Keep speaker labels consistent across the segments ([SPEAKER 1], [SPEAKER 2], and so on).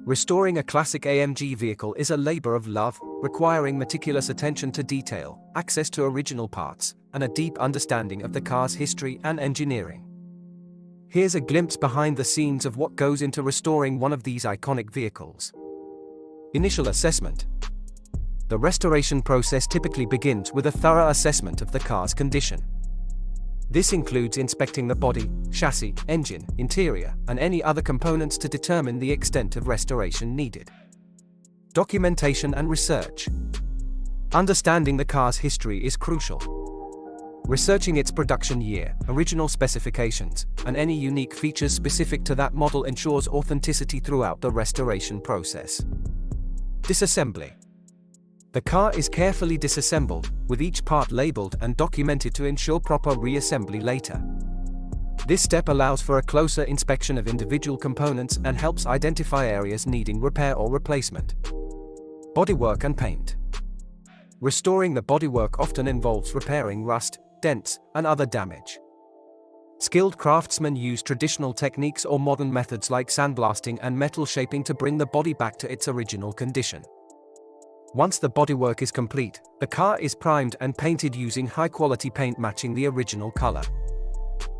[SPEAKER 1] Restoring a classic AMG vehicle is a labor of love, requiring meticulous attention to detail, access to original parts, and a deep understanding of the car's history and engineering. Here's a glimpse behind the scenes of what goes into restoring one of these iconic vehicles. Initial assessment. The restoration process typically begins with a thorough assessment of the car's condition. This includes inspecting the body, chassis, engine, interior, and any other components to determine the extent of restoration needed. Documentation and research. Understanding the car's history is crucial. Researching its production year, original specifications, and any unique features specific to that model ensures authenticity throughout the restoration process. Disassembly. The car is carefully disassembled, with each part labeled and documented to ensure proper reassembly later. This step allows for a closer inspection of individual components and helps identify areas needing repair or replacement. Bodywork and paint. Restoring the bodywork often involves repairing rust, dents, and other damage. Skilled craftsmen use traditional techniques or modern methods like sandblasting and metal shaping to bring the body back to its original condition. Once the bodywork is complete, the car is primed and painted using high-quality paint matching the original color.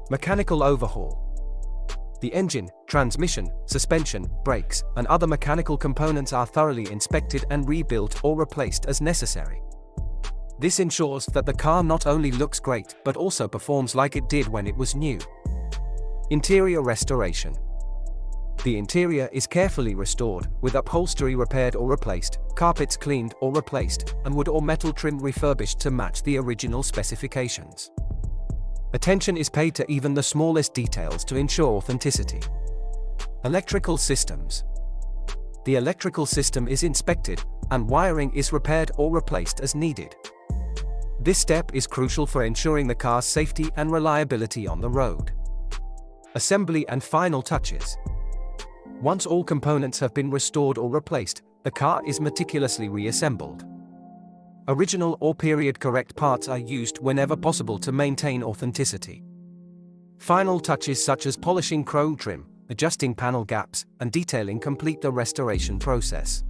[SPEAKER 1] Mechanical overhaul. The engine, transmission, suspension, brakes, and other mechanical components are thoroughly inspected and rebuilt or replaced as necessary. This ensures that the car not only looks great but also performs like it did when it was new. Interior restoration. The interior is carefully restored, with upholstery repaired or replaced, carpets cleaned or replaced, and wood or metal trim refurbished to match the original specifications. Attention is paid to even the smallest details to ensure authenticity. Electrical systems. The electrical system is inspected, and wiring is repaired or replaced as needed. This step is crucial for ensuring the car's safety and reliability on the road. Assembly and final touches. Once all components have been restored or replaced, the car is meticulously reassembled. Original or period-correct parts are used whenever possible to maintain authenticity. Final touches such as polishing chrome trim, adjusting panel gaps, and detailing complete the restoration process.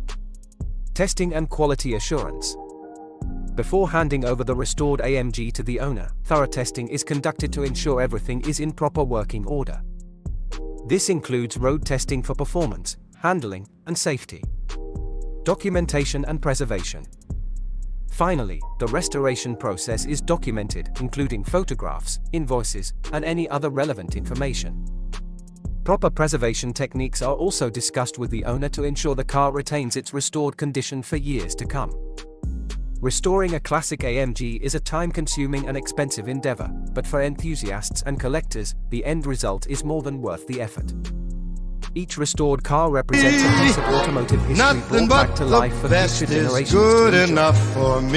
[SPEAKER 1] Testing and quality assurance. Before handing over the restored AMG to the owner, thorough testing is conducted to ensure everything is in proper working order. This includes road testing for performance, handling, and safety. Documentation and preservation. Finally, the restoration process is documented, including photographs, invoices, and any other relevant information. Proper preservation techniques are also discussed with the owner to ensure the car retains its restored condition for years to come. Restoring a classic AMG is a time-consuming and expensive endeavor, but for enthusiasts and collectors, the end result is more than worth the effort. Each restored car represents a piece of automotive history brought back to life for future generations to enjoy.